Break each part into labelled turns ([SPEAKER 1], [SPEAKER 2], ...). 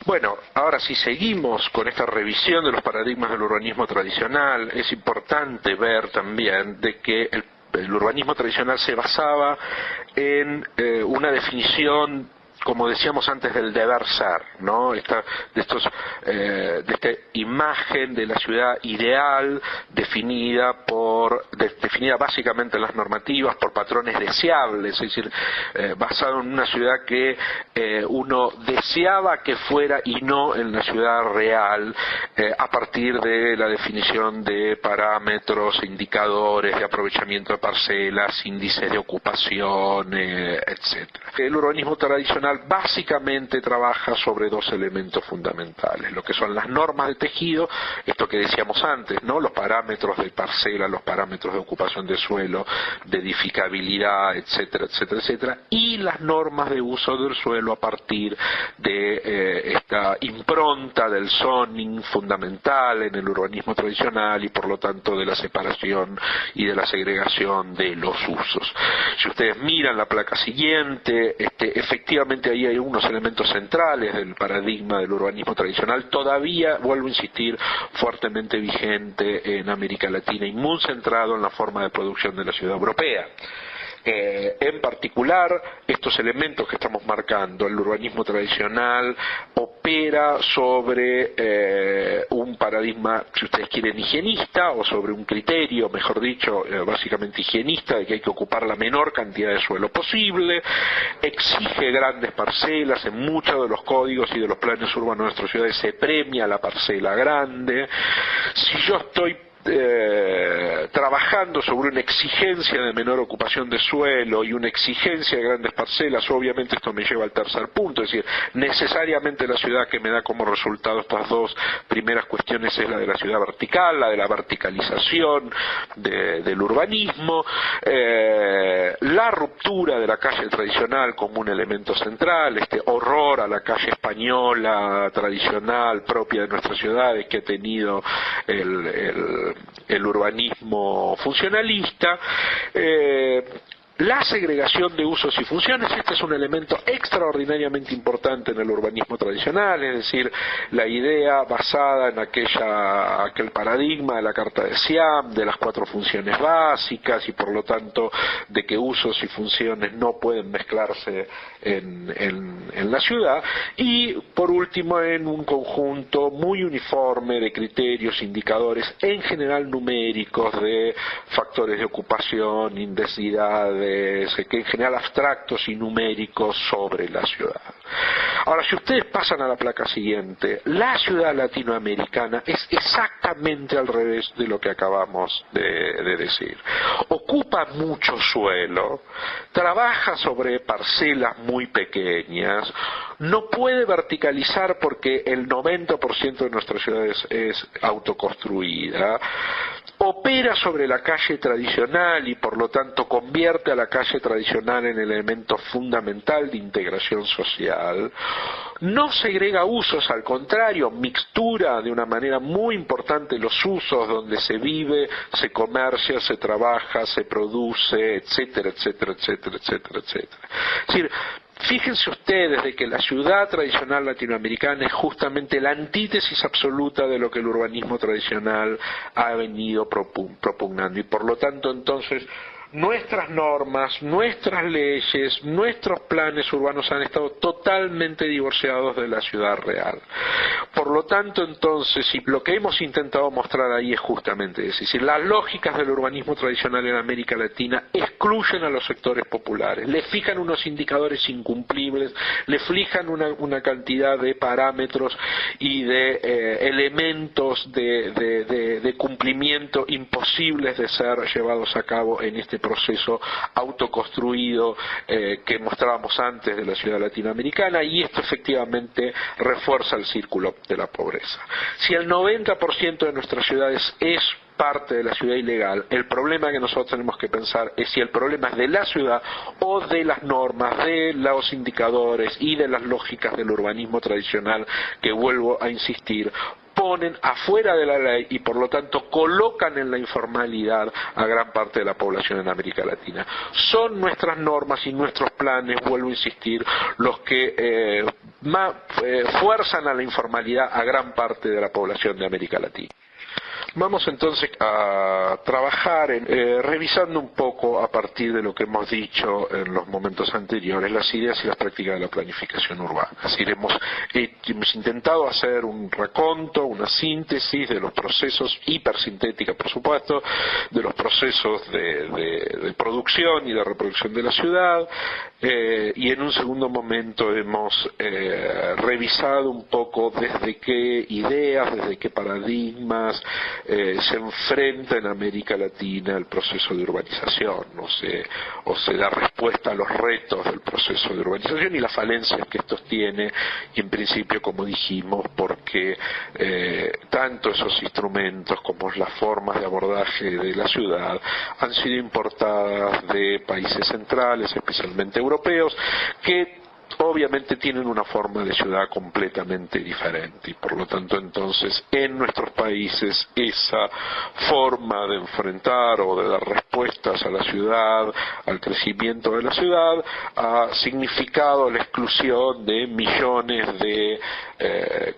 [SPEAKER 1] Bueno, ahora si seguimos con esta revisión de los paradigmas del urbanismo tradicional, es importante ver también de que el urbanismo tradicional se basaba en una definición, como decíamos antes, del deber ser, ¿no? De esta imagen de la ciudad ideal definida básicamente en las normativas por patrones deseables, es decir, basado en una ciudad que uno deseaba que fuera y no en la ciudad real, a partir de la definición de parámetros, indicadores de aprovechamiento de parcelas, índices de ocupación, etcétera. El urbanismo tradicional básicamente trabaja sobre dos elementos fundamentales, lo que son las normas de tejido, esto que decíamos antes, ¿no? Los parámetros de parcela, los parámetros de ocupación de suelo, de edificabilidad, etcétera, etcétera, etcétera, y las normas de uso del suelo a partir de esta impronta del zoning fundamental en el urbanismo tradicional y por lo tanto de la separación y de la segregación de los usos. Si ustedes miran la placa siguiente, efectivamente ahí hay unos elementos centrales del paradigma del urbanismo tradicional, todavía, vuelvo a insistir, fuertemente vigente en América Latina y muy centrado en la forma de producción de la ciudad europea. En particular, estos elementos que estamos marcando, el urbanismo tradicional opera sobre un paradigma, si ustedes quieren, higienista, o sobre un criterio, mejor dicho, básicamente higienista, de que hay que ocupar la menor cantidad de suelo posible, exige grandes parcelas, en muchos de los códigos y de los planes urbanos de nuestras ciudades se premia la parcela grande. Si yo estoy trabajando sobre una exigencia de menor ocupación de suelo y una exigencia de grandes parcelas, obviamente esto me lleva al tercer punto, es decir, necesariamente la ciudad que me da como resultado estas dos primeras cuestiones es la de la ciudad vertical, la de la verticalización del urbanismo, la ruptura de la calle tradicional como un elemento central, este horror a la calle española tradicional propia de nuestras ciudades que ha tenido el urbanismo funcionalista, la segregación de usos y funciones. Este es un elemento extraordinariamente importante en el urbanismo tradicional, es decir, la idea basada en aquel paradigma de la Carta de Siam, de las 4 funciones básicas y por lo tanto de que usos y funciones no pueden mezclarse en la ciudad, y por último en un conjunto muy uniforme de criterios, indicadores, en general numéricos, de factores de ocupación, densidad, que en general abstractos y numéricos sobre la ciudad. Ahora, si ustedes pasan a la placa siguiente, la ciudad latinoamericana es exactamente al revés de lo que acabamos de decir. Ocupa mucho suelo, trabaja sobre parcelas muy pequeñas, no puede verticalizar porque el 90% de nuestras ciudades es autoconstruida, opera sobre la calle tradicional y por lo tanto convierte a la calle tradicional en el elemento fundamental de integración social, no segrega usos, al contrario, mixtura de una manera muy importante los usos donde se vive, se comercia, se trabaja, se produce, etcétera, etcétera, etcétera, etcétera, etcétera. Es decir, fíjense ustedes de que la ciudad tradicional latinoamericana es justamente la antítesis absoluta de lo que el urbanismo tradicional ha venido propugnando y por lo tanto entonces nuestras normas, nuestras leyes, nuestros planes urbanos han estado totalmente divorciados de la ciudad real. Por lo tanto, entonces, y lo que hemos intentado mostrar ahí es justamente eso, es decir, las lógicas del urbanismo tradicional en América Latina excluyen a los sectores populares, le fijan unos indicadores incumplibles, le fijan una cantidad de parámetros y de elementos de cumplimiento imposibles de ser llevados a cabo en este proceso autoconstruido que mostrábamos antes de la ciudad latinoamericana, y esto efectivamente refuerza el círculo de la pobreza. Si el 90% de nuestras ciudades es parte de la ciudad ilegal, el problema que nosotros tenemos que pensar es si el problema es de la ciudad o de las normas, de los indicadores y de las lógicas del urbanismo tradicional, que vuelvo a insistir, ponen afuera de la ley y por lo tanto colocan en la informalidad a gran parte de la población en América Latina. Son nuestras normas y nuestros planes, vuelvo a insistir, los que fuerzan a la informalidad a gran parte de la población de América Latina. Vamos entonces a trabajar revisando un poco a partir de lo que hemos dicho en los momentos anteriores, las ideas y las prácticas de la planificación urbana. Es decir, hemos intentado hacer un raconto, una síntesis de los procesos, hipersintética por supuesto, de los procesos de producción y de reproducción de la ciudad, y en un segundo momento hemos revisado un poco desde qué ideas, desde qué paradigmas se enfrenta en América Latina el proceso de urbanización, o se da respuesta a los retos del proceso de urbanización y las falencias que estos tiene, y en principio, como dijimos, porque tanto esos instrumentos como las formas de abordaje de la ciudad han sido importadas de países centrales, especialmente europeos, que obviamente tienen una forma de ciudad completamente diferente, y por lo tanto entonces en nuestros países esa forma de enfrentar o de dar respuestas a la ciudad, al crecimiento de la ciudad, ha significado la exclusión de millones de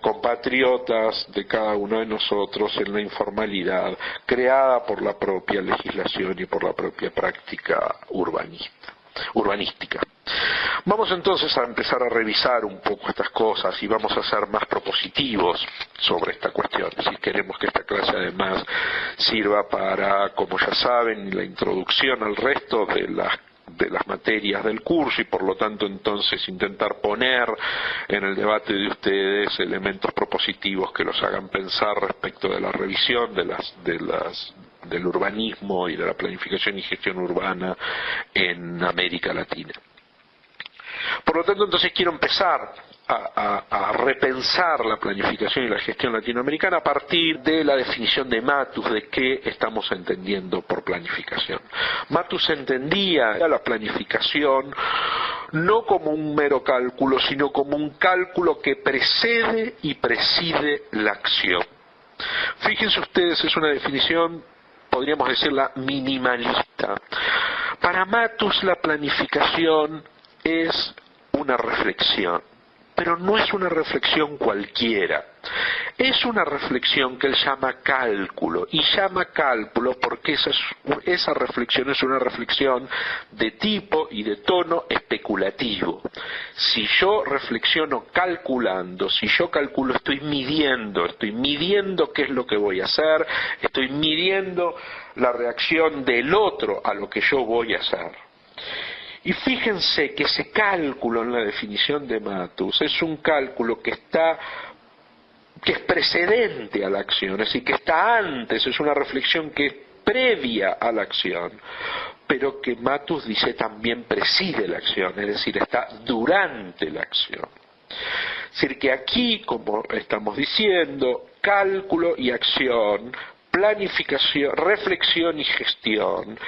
[SPEAKER 1] compatriotas de cada uno de nosotros en la informalidad creada por la propia legislación y por la propia práctica urbanística. Vamos entonces a empezar a revisar un poco estas cosas y vamos a ser más propositivos sobre esta cuestión. Si queremos que esta clase además sirva para, como ya saben, la introducción al resto de las materias del curso, y por lo tanto entonces intentar poner en el debate de ustedes elementos propositivos que los hagan pensar respecto de la revisión del urbanismo y de la planificación y gestión urbana en América Latina. Por lo tanto, entonces quiero empezar a repensar la planificación y la gestión latinoamericana a partir de la definición de Matus de qué estamos entendiendo por planificación. Matus entendía la planificación no como un mero cálculo, sino como un cálculo que precede y preside la acción. Fíjense ustedes, es una definición, podríamos decirla, minimalista. Para Matus la planificación es una reflexión, pero no es una reflexión cualquiera. Es una reflexión que él llama cálculo, y llama cálculo porque esa reflexión es una reflexión de tipo y de tono especulativo. Si yo reflexiono calculando, si yo calculo, estoy midiendo qué es lo que voy a hacer, estoy midiendo la reacción del otro a lo que yo voy a hacer. Y fíjense que ese cálculo en la definición de Matus es un cálculo que es precedente a la acción, es decir, que está antes, es una reflexión que es previa a la acción, pero que Matus dice también preside la acción, es decir, está durante la acción. Es decir, que aquí, como estamos diciendo, cálculo y acción, planificación, reflexión y gestión,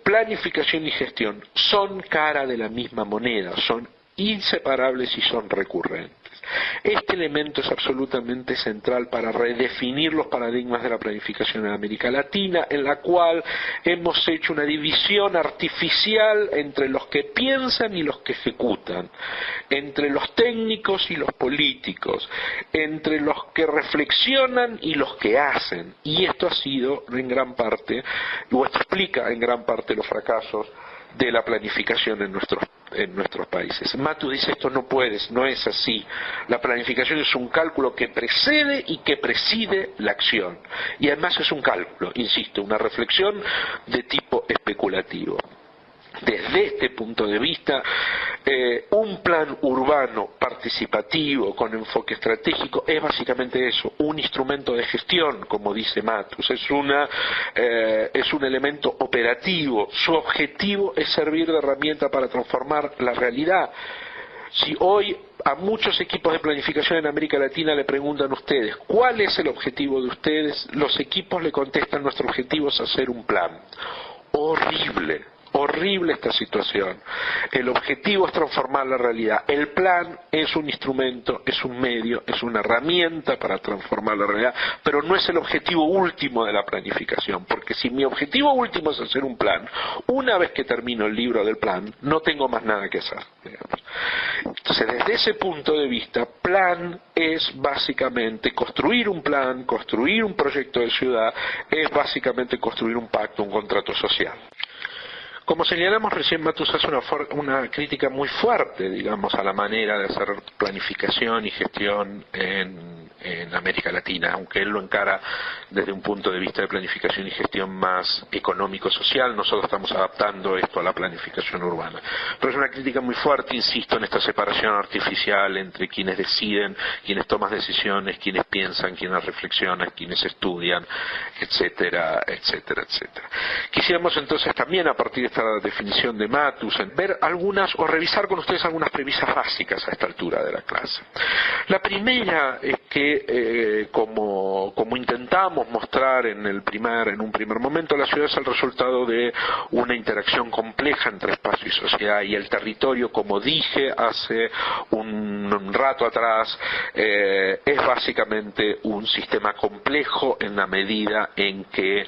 [SPEAKER 1] planificación y gestión son cara de la misma moneda, son inseparables y son recurrentes. Este elemento es absolutamente central para redefinir los paradigmas de la planificación en América Latina, en la cual hemos hecho una división artificial entre los que piensan y los que ejecutan, entre los técnicos y los políticos, entre los que reflexionan y los que hacen, y esto ha sido en gran parte, o esto explica en gran parte los fracasos de la planificación en nuestros países. Matus dice esto no es así. La planificación es un cálculo que precede y que preside la acción. Y además es un cálculo, insisto, una reflexión de tipo especulativo. Desde este punto de vista, un plan urbano participativo con enfoque estratégico es básicamente eso, un instrumento de gestión, como dice Matus, es un elemento operativo. Su objetivo es servir de herramienta para transformar la realidad. Si hoy a muchos equipos de planificación en América Latina le preguntan a ustedes, ¿cuál es el objetivo de ustedes? Los equipos le contestan, nuestro objetivo es hacer un plan. Horrible. horrible esta situación. El objetivo es transformar la realidad. El plan es un instrumento, es un medio, es una herramienta para transformar la realidad, pero no es el objetivo último de la planificación, porque si mi objetivo último es hacer un plan, una vez que termino el libro del plan, no tengo más nada que hacer, digamos. Entonces, desde ese punto de vista, plan es básicamente construir un plan, construir un proyecto de ciudad, es básicamente construir un pacto, un contrato social. Como señalamos recién, Matus hace una crítica muy fuerte, digamos, a la manera de hacer planificación y gestión en América Latina, aunque él lo encara desde un punto de vista de planificación y gestión más económico-social. Nosotros estamos adaptando esto a la planificación urbana. Pero es una crítica muy fuerte, insisto, en esta separación artificial entre quienes deciden, quienes toman decisiones, quienes piensan, quienes reflexionan, quienes estudian, etcétera, etcétera, etcétera. Quisiéramos entonces también, a partir de esta definición de Matus, ver algunas, o revisar con ustedes algunas premisas básicas a esta altura de la clase. La primera es que, como intentamos mostrar en un primer momento, la ciudad es el resultado de una interacción compleja entre espacio y sociedad, y el territorio, como dije hace un rato atrás, es básicamente un sistema complejo en la medida en que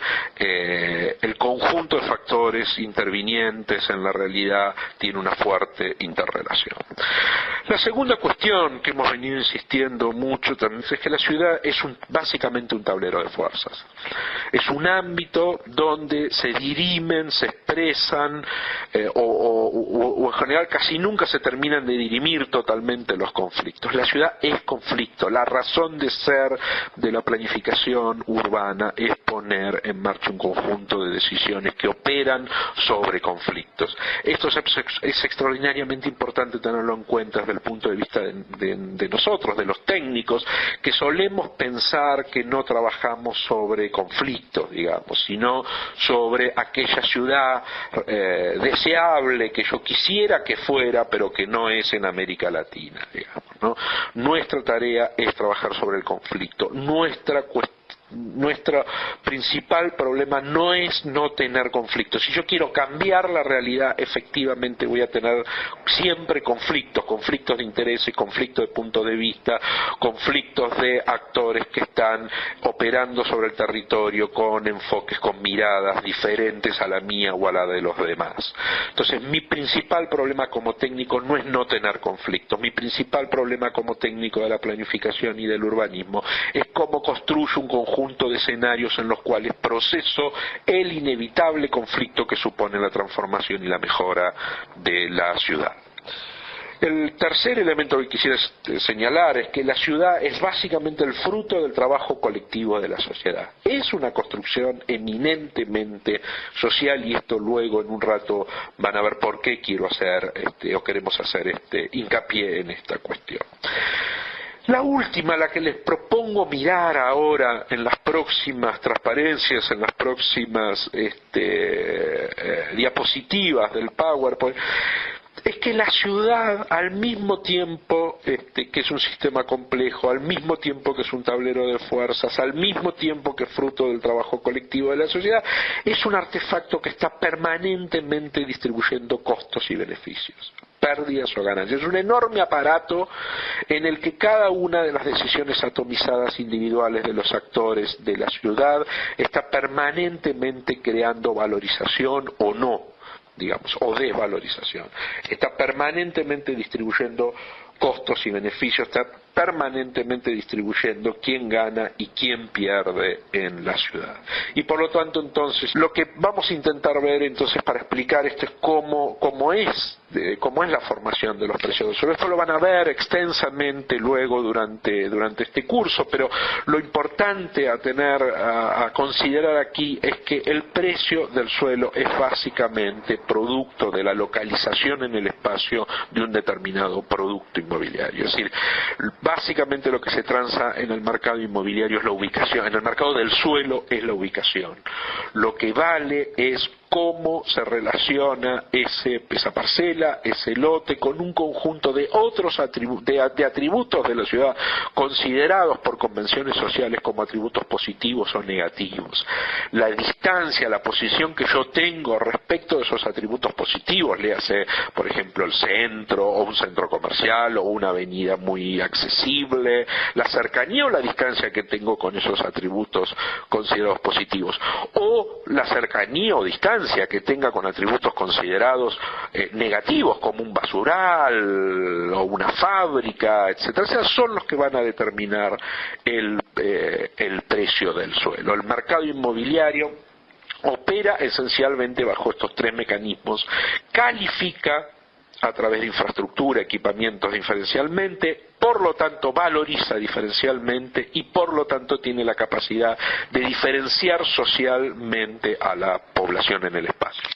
[SPEAKER 1] el conjunto de factores intervinientes en la realidad tiene una fuerte interrelación. La segunda cuestión que hemos venido insistiendo mucho también es que la ciudad es básicamente un tablero de fuerzas. Es un ámbito donde se dirimen, se expresan, o en general casi nunca se terminan de dirimir totalmente los conflictos. La ciudad es conflicto. La razón de ser de la planificación urbana es poner en marcha un conjunto de decisiones que operan sobre conflictos. Esto es extraordinariamente importante tenerlo en cuenta desde el punto de vista de nosotros, de los técnicos, que solemos pensar que no trabajamos sobre conflictos, digamos, sino sobre aquella ciudad deseable que yo quisiera que fuera, pero que no es en América Latina, digamos, ¿no? Nuestra tarea es trabajar sobre el conflicto. Nuestro principal problema no es no tener conflictos. Si yo quiero cambiar la realidad, efectivamente voy a tener siempre conflictos de intereses, conflictos de punto de vista, conflictos de actores que están operando sobre el territorio con enfoques, con miradas diferentes a la mía o a la de los demás. Entonces, mi principal problema como técnico no es no tener conflictos. Mi principal problema como técnico de la planificación y del urbanismo es cómo construyo un conjunto de escenarios en los cuales proceso el inevitable conflicto que supone la transformación y la mejora de la ciudad. El tercer elemento que quisiera señalar es que la ciudad es básicamente el fruto del trabajo colectivo de la sociedad. Es una construcción eminentemente social, y esto luego en un rato van a ver por qué quiero hacer o queremos hacer hincapié en esta cuestión. La última, la que les propongo mirar ahora en las próximas transparencias, en las próximas diapositivas del PowerPoint, es que la ciudad, al mismo tiempo que es un sistema complejo, al mismo tiempo que es un tablero de fuerzas, al mismo tiempo que es fruto del trabajo colectivo de la sociedad, es un artefacto que está permanentemente distribuyendo costos y beneficios, pérdidas o ganancias. Es un enorme aparato en el que cada una de las decisiones atomizadas individuales de los actores de la ciudad está permanentemente creando valorización o no, digamos, o desvalorización. Está permanentemente distribuyendo costos y beneficios, está permanentemente distribuyendo quién gana y quién pierde en la ciudad. Y por lo tanto, entonces, lo que vamos a intentar ver entonces para explicar esto es cómo es la formación de los precios del suelo. Esto lo van a ver extensamente luego durante este curso, pero lo importante a considerar aquí es que el precio del suelo es básicamente producto de la localización en el espacio de un determinado producto inmobiliario. Es decir, básicamente lo que se transa en el mercado inmobiliario es la ubicación, en el mercado del suelo es la ubicación. Lo que vale es cómo se relaciona esa parcela, ese lote, con un conjunto de otros atributos de la ciudad considerados por convenciones sociales como atributos positivos o negativos. La distancia, la posición que yo tengo respecto de esos atributos positivos, léase, por ejemplo, el centro, o un centro comercial, o una avenida muy accesible, la cercanía o la distancia que tengo con esos atributos considerados positivos, o la cercanía o distancia que tenga con atributos considerados negativos, como un basural o una fábrica, etcétera. O sea, son los que van a determinar el precio del suelo. El mercado inmobiliario opera esencialmente bajo estos tres mecanismos: califica a través de infraestructura, equipamientos diferencialmente, por lo tanto valoriza diferencialmente y por lo tanto tiene la capacidad de diferenciar socialmente a la población en el espacio.